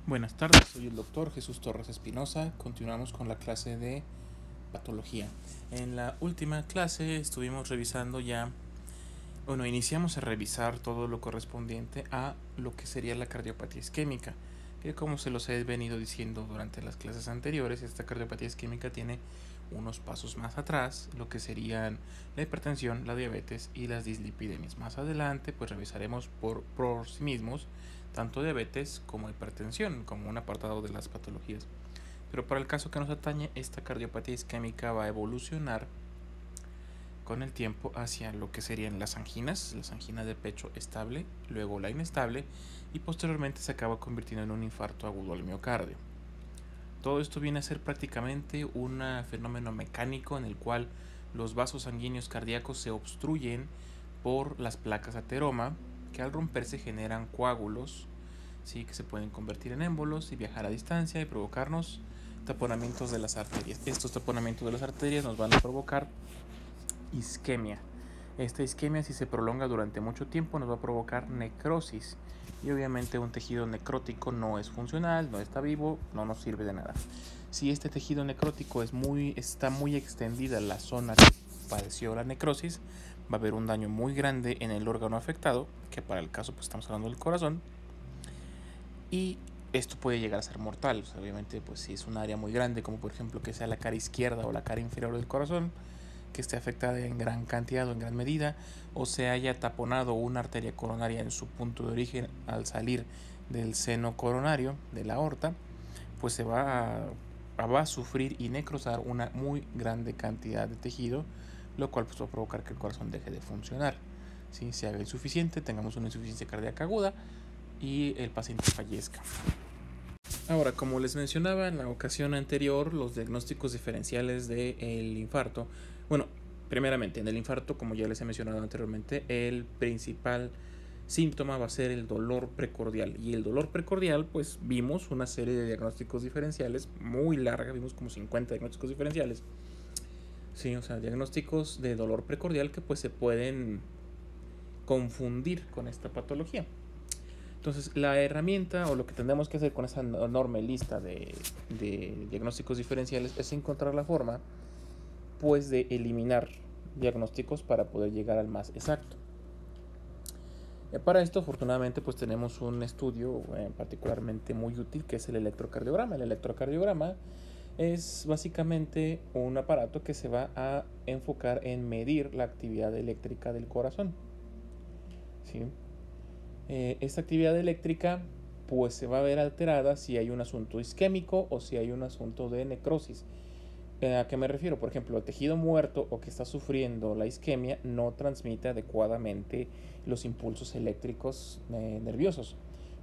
Buenas tardes, soy el doctor Jesús Torres Espinosa. Continuamos con la clase de patología. En la última clase estuvimos revisando iniciamos a revisar todo lo correspondiente a lo que sería la cardiopatía isquémica, que como se los he venido diciendo durante las clases anteriores, esta cardiopatía isquémica tiene unos pasos más atrás, lo que serían la hipertensión, la diabetes y las dislipidemias. Más adelante pues revisaremos por sí mismos tanto diabetes como hipertensión, como un apartado de las patologías. Pero para el caso que nos atañe, esta cardiopatía isquémica va a evolucionar con el tiempo hacia lo que serían las anginas de pecho estable, luego la inestable y posteriormente se acaba convirtiendo en un infarto agudo al miocardio. Todo esto viene a ser prácticamente un fenómeno mecánico en el cual los vasos sanguíneos cardíacos se obstruyen por las placas ateroma, que al romperse generan coágulos, ¿sí? Que se pueden convertir en émbolos y viajar a distancia y provocarnos taponamientos de las arterias. Estos taponamientos de las arterias nos van a provocar isquemia. Esta isquemia, si se prolonga durante mucho tiempo, nos va a provocar necrosis. Y obviamente un tejido necrótico no es funcional, no está vivo, no nos sirve de nada. Si este tejido necrótico está muy extendida la zona que padeció la necrosis, va a haber un daño muy grande en el órgano afectado, que para el caso pues estamos hablando del corazón, y esto puede llegar a ser mortal. O sea, obviamente pues si es un área muy grande, como por ejemplo que sea la cara izquierda o la cara inferior del corazón, que esté afectada en gran cantidad o en gran medida, o se haya taponado una arteria coronaria en su punto de origen al salir del seno coronario, de la aorta, pues se va a sufrir y necrosar una muy grande cantidad de tejido, lo cual pues va a provocar que el corazón deje de funcionar, ¿sí? Se haga insuficiente, tengamos una insuficiencia cardíaca aguda y el paciente fallezca. Ahora, como les mencionaba en la ocasión anterior, los diagnósticos diferenciales del infarto. Bueno, primeramente, en el infarto, como ya les he mencionado anteriormente, el principal síntoma va a ser el dolor precordial. Y el dolor precordial, pues vimos una serie de diagnósticos diferenciales muy larga, vimos como 50 diagnósticos diferenciales. Sí, o sea, diagnósticos de dolor precordial que pues se pueden confundir con esta patología. Entonces, la herramienta o lo que tendremos que hacer con esa enorme lista de diagnósticos diferenciales es encontrar la forma pues de eliminar diagnósticos para poder llegar al más exacto. Para esto, afortunadamente, pues tenemos un estudio particularmente muy útil, que es el electrocardiograma. El electrocardiograma es básicamente un aparato que se va a enfocar en medir la actividad eléctrica del corazón, ¿sí? Esta actividad eléctrica pues se va a ver alterada si hay un asunto isquémico o si hay un asunto de necrosis. ¿A qué me refiero? Por ejemplo, el tejido muerto o que está sufriendo la isquemia no transmite adecuadamente los impulsos eléctricos nerviosos.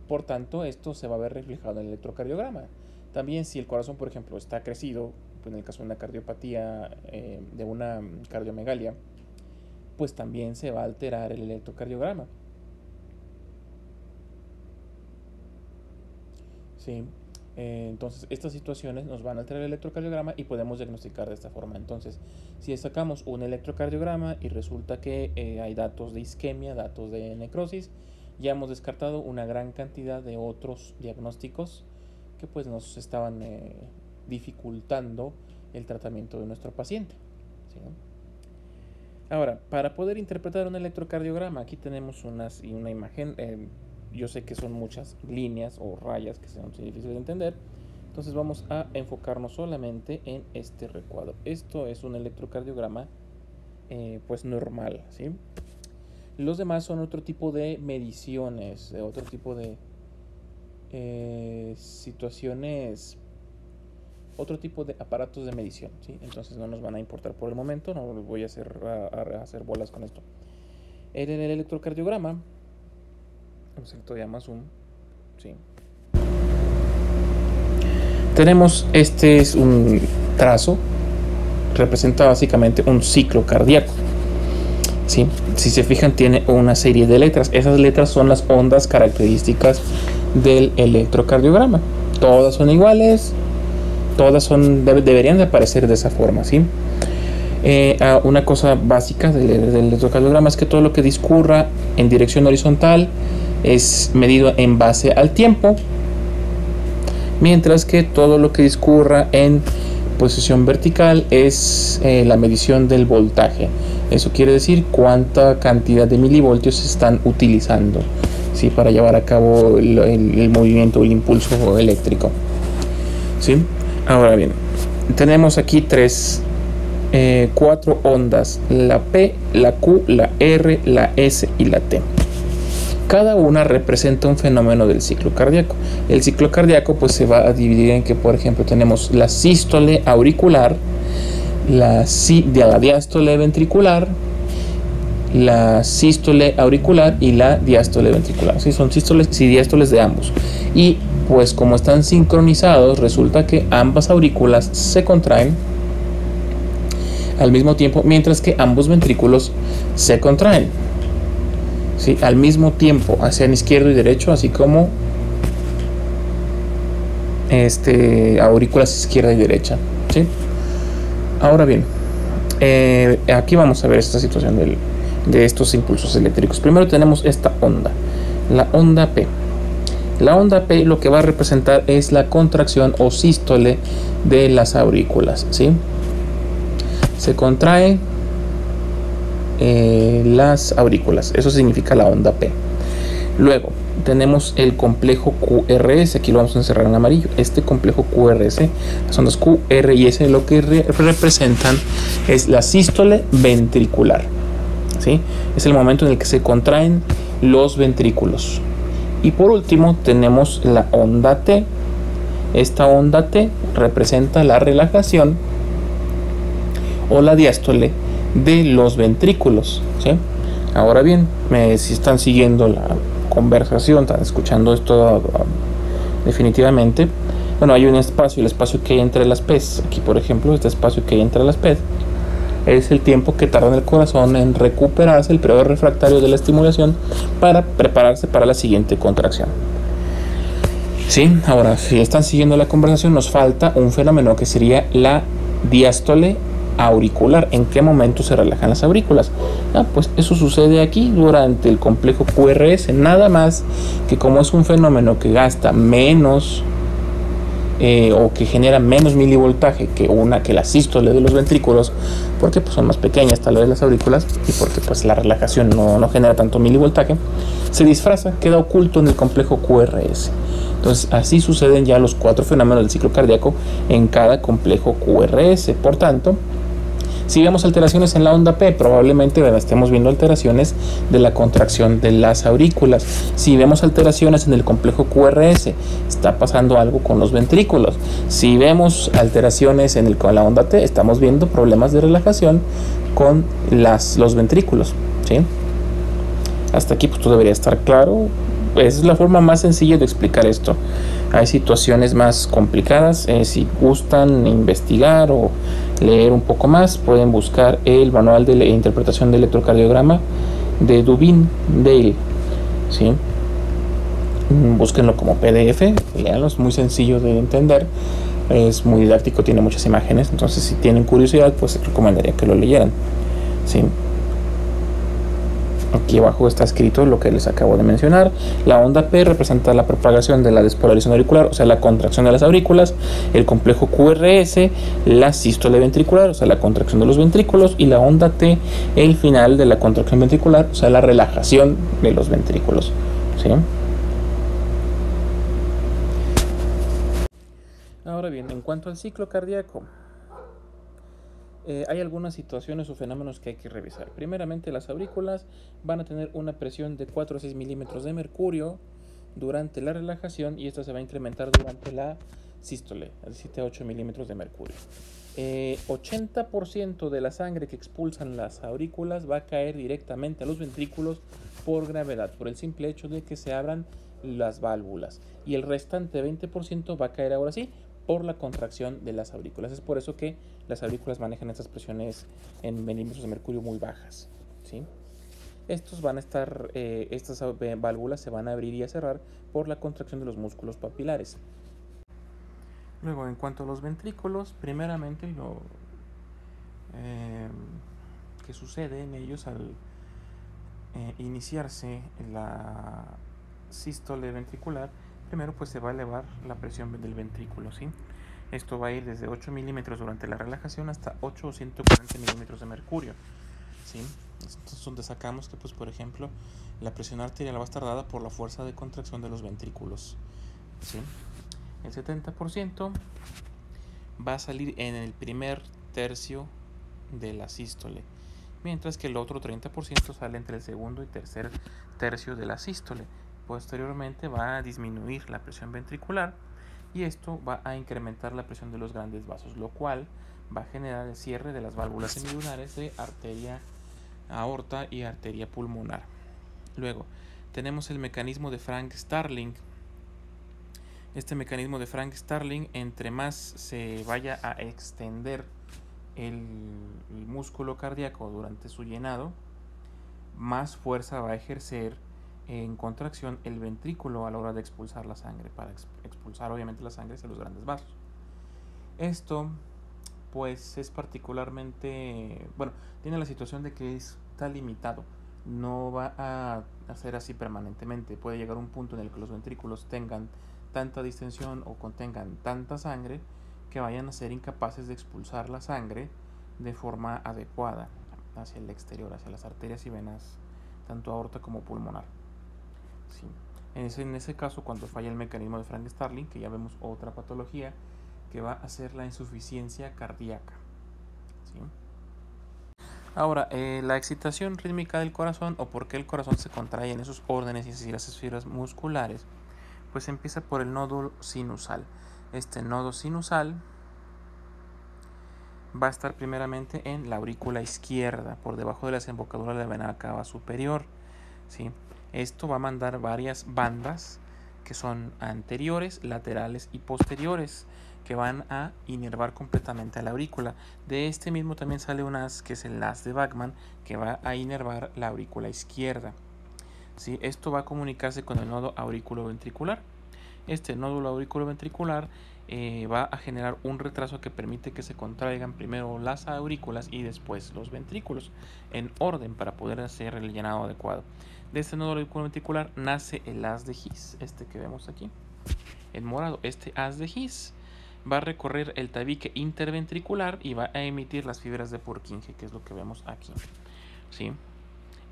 Por tanto, esto se va a ver reflejado en el electrocardiograma. También si el corazón, por ejemplo, está crecido, pues en el caso de una cardiopatía, de una cardiomegalia, pues también se va a alterar el electrocardiograma. Sí. Entonces estas situaciones nos van a alterar el electrocardiograma y podemos diagnosticar de esta forma. Entonces, si sacamos un electrocardiograma y resulta que hay datos de isquemia, datos de necrosis, ya hemos descartado una gran cantidad de otros diagnósticos que pues nos estaban dificultando el tratamiento de nuestro paciente, ¿sí? Ahora, para poder interpretar un electrocardiograma, aquí tenemos una imagen. Yo sé que son muchas líneas o rayas que son difíciles de entender, entonces vamos a enfocarnos solamente en este recuadro. Esto es un electrocardiograma pues normal, ¿sí? Los demás son otro tipo de mediciones, otro tipo de situaciones, otro tipo de aparatos de medición, ¿sí? Entonces no nos van a importar por el momento, no voy a hacer bolas con esto. En el electrocardiograma, todavía más zoom, ¿sí? Tenemos, este es un trazo, representa básicamente un ciclo cardíaco, ¿sí? Si se fijan, tiene una serie de letras. Esas letras son las ondas características del electrocardiograma. Todas son iguales, todas deberían de aparecer de esa forma, ¿sí? Una cosa básica del electrocardiograma es que todo lo que discurra en dirección horizontal es medido en base al tiempo mientras que todo lo que discurra en posición vertical es la medición del voltaje. Eso quiere decir cuánta cantidad de milivoltios se están utilizando, ¿sí?, para llevar a cabo el movimiento, el impulso eléctrico, ¿sí? Ahora bien, tenemos aquí cuatro ondas: la P, la Q, la R, la S y la T. Cada una representa un fenómeno del ciclo cardíaco. El ciclo cardíaco pues se va a dividir en que, por ejemplo, tenemos la sístole auricular, la diástole ventricular, la sístole auricular y la diástole ventricular. ¿Sí? Son sístoles y diástoles de ambos. Y pues como están sincronizados, resulta que ambas aurículas se contraen al mismo tiempo, mientras que ambos ventrículos se contraen, ¿sí?, al mismo tiempo, hacia izquierdo y derecho, así como aurículas izquierda y derecha, ¿sí? Ahora bien, aquí vamos a ver esta situación de estos impulsos eléctricos. Primero tenemos esta onda, la onda P. La onda P lo que va a representar es la contracción o sístole de las aurículas, ¿sí? Se contrae las aurículas, eso significa la onda P. Luego tenemos el complejo QRS, aquí lo vamos a encerrar en amarillo. Este complejo QRS, las ondas Q, R y S, lo que representan es la sístole ventricular, ¿sí? Es el momento en el que se contraen los ventrículos. Y por último tenemos la onda T. Esta onda T representa la relajación o la diástole de los ventrículos, ¿sí? Ahora bien, si están siguiendo la conversación, están escuchando esto definitivamente, bueno, hay un espacio, el espacio que hay entre las P's. Aquí, por ejemplo, este espacio que hay entre las P's es el tiempo que tarda en el corazón en recuperarse, el periodo refractario de la estimulación, para prepararse para la siguiente contracción. Sí, ahora, si están siguiendo la conversación, nos falta un fenómeno que sería la diástole auricular. ¿En qué momento se relajan las aurículas? Pues eso sucede aquí durante el complejo QRS, nada más que como es un fenómeno que gasta menos o que genera menos milivoltaje que la sístole de los ventrículos, porque pues son más pequeñas tal vez las aurículas y porque pues la relajación no genera tanto milivoltaje, se disfraza, queda oculto en el complejo QRS. Entonces así suceden ya los cuatro fenómenos del ciclo cardíaco en cada complejo QRS. Por tanto, si vemos alteraciones en la onda P, probablemente estemos viendo alteraciones de la contracción de las aurículas. Si vemos alteraciones en el complejo QRS, está pasando algo con los ventrículos. Si vemos alteraciones con la onda T, estamos viendo problemas de relajación con los ventrículos, ¿sí? Hasta aquí pues todo debería estar claro. Es la forma más sencilla de explicar esto. Hay situaciones más complicadas. Si gustan investigar o leer un poco más, pueden buscar el manual de interpretación de electrocardiograma de Dubin Dale, ¿sí? Búsquenlo como PDF, leanlo, es muy sencillo de entender, es muy didáctico, tiene muchas imágenes. Entonces si tienen curiosidad, pues recomendaría que lo leyeran, ¿sí? Aquí abajo está escrito lo que les acabo de mencionar. La onda P representa la propagación de la despolarización auricular, o sea, la contracción de las aurículas. El complejo QRS, la sístole ventricular, o sea, la contracción de los ventrículos. Y la onda T, el final de la contracción ventricular, o sea, la relajación de los ventrículos, ¿sí? Ahora bien, en cuanto al ciclo cardíaco, hay algunas situaciones o fenómenos que hay que revisar. Primeramente, las aurículas van a tener una presión de 4 a 6 milímetros de mercurio durante la relajación, y esta se va a incrementar durante la sístole, de 7 a 8 milímetros de mercurio. 80% de la sangre que expulsan las aurículas va a caer directamente a los ventrículos por gravedad, por el simple hecho de que se abran las válvulas, y el restante 20% va a caer ahora sí por la contracción de las aurículas. Es por eso que las aurículas manejan estas presiones en milímetros de mercurio muy bajas, ¿sí? Estos van a estar, estas válvulas se van a abrir y a cerrar por la contracción de los músculos papilares. Luego, en cuanto a los ventrículos, primeramente lo que sucede en ellos al iniciarse la sístole ventricular, primero pues se va a elevar la presión del ventrículo, ¿sí? Esto va a ir desde 8 milímetros durante la relajación hasta 8 o 140 milímetros de mercurio, ¿sí? Esto es donde sacamos que, pues, por ejemplo, la presión arterial va a estar dada por la fuerza de contracción de los ventrículos, ¿sí? El 70% va a salir en el primer tercio de la sístole, mientras que el otro 30% sale entre el segundo y tercer tercio de la sístole. Posteriormente va a disminuir la presión ventricular y esto va a incrementar la presión de los grandes vasos, lo cual va a generar el cierre de las válvulas semilunares de arteria aorta y arteria pulmonar. Luego tenemos el mecanismo de Frank-Starling. Este mecanismo de Frank-Starling, entre más se vaya a extender el músculo cardíaco durante su llenado, más fuerza va a ejercer en contracción el ventrículo a la hora de expulsar la sangre, para expulsar obviamente la sangre hacia los grandes vasos. Esto pues es particularmente, bueno, tiene la situación de que está limitado, no va a ser así permanentemente. Puede llegar un punto en el que los ventrículos tengan tanta distensión o contengan tanta sangre que vayan a ser incapaces de expulsar la sangre de forma adecuada hacia el exterior, hacia las arterias y venas, tanto aorta como pulmonar. Sí. En ese caso, cuando falla el mecanismo de Frank-Starling, que ya vemos otra patología, que va a ser la insuficiencia cardíaca. ¿Sí? Ahora, la excitación rítmica del corazón, o por qué el corazón se contrae en esos órdenes y esas fibras musculares, pues empieza por el nódulo sinusal. Este nodo sinusal va a estar primeramente en la aurícula izquierda, por debajo de la desembocadura de la vena cava superior, ¿sí? Esto va a mandar varias bandas que son anteriores, laterales y posteriores, que van a inervar completamente a la aurícula. De este mismo también sale un haz, que es el haz de Bachmann, que va a inervar la aurícula izquierda, ¿sí? Esto va a comunicarse con el nodo auriculoventricular. Este nódulo auriculoventricular va a generar un retraso que permite que se contraigan primero las aurículas y después los ventrículos, en orden para poder hacer el llenado adecuado. De este nódulo auriculoventricular nace el haz de His, este que vemos aquí en morado. Este haz de His va a recorrer el tabique interventricular y va a emitir las fibras de Purkinje, que es lo que vemos aquí, ¿sí?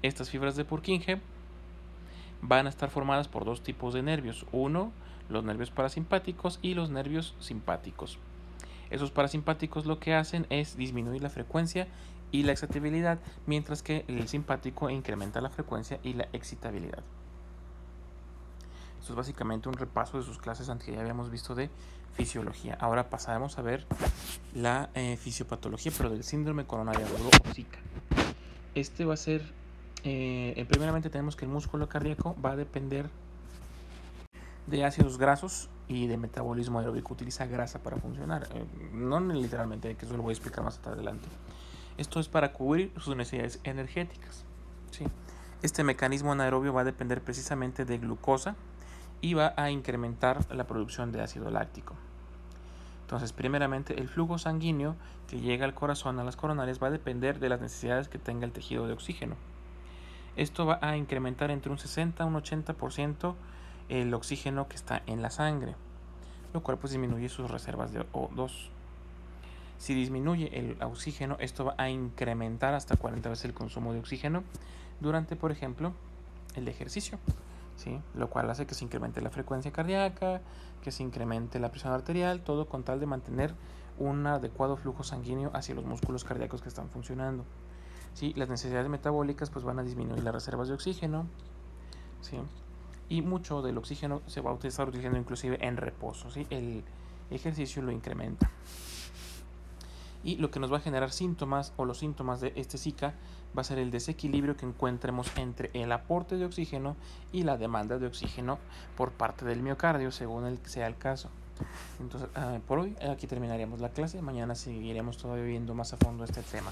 Estas fibras de Purkinje van a estar formadas por dos tipos de nervios. Uno, los nervios parasimpáticos, y los nervios simpáticos. Esos parasimpáticos lo que hacen es disminuir la frecuencia y la excitabilidad, mientras que el simpático incrementa la frecuencia y la excitabilidad. Esto es básicamente un repaso de sus clases que ya habíamos visto de fisiología. Ahora pasaremos a ver la fisiopatología, pero del síndrome coronario agudo o SICA. Este va a ser, primeramente tenemos que el músculo cardíaco va a depender de ácidos grasos y de metabolismo aeróbico. Utiliza grasa para funcionar, no literalmente, que eso lo voy a explicar más adelante. Esto es para cubrir sus necesidades energéticas, ¿sí? Este mecanismo anaerobio va a depender precisamente de glucosa y va a incrementar la producción de ácido láctico. Entonces, primeramente, el flujo sanguíneo que llega al corazón, a las coronarias, va a depender de las necesidades que tenga el tejido de oxígeno. Esto va a incrementar entre un 60 a un 80% el oxígeno que está en la sangre, lo cual pues disminuye sus reservas de O2. Si disminuye el oxígeno, esto va a incrementar hasta 40 veces el consumo de oxígeno durante, por ejemplo, el ejercicio, ¿sí? Lo cual hace que se incremente la frecuencia cardíaca, que se incremente la presión arterial, todo con tal de mantener un adecuado flujo sanguíneo hacia los músculos cardíacos que están funcionando, ¿sí? Las necesidades metabólicas pues van a disminuir las reservas de oxígeno, ¿sí? Y mucho del oxígeno se va a estar utilizando inclusive en reposo, ¿sí? El ejercicio lo incrementa. Y lo que nos va a generar síntomas, o los síntomas de este SICA, va a ser el desequilibrio que encontremos entre el aporte de oxígeno y la demanda de oxígeno por parte del miocardio, según sea el caso. Entonces, por hoy aquí terminaríamos la clase. Mañana seguiremos todavía viendo más a fondo este tema.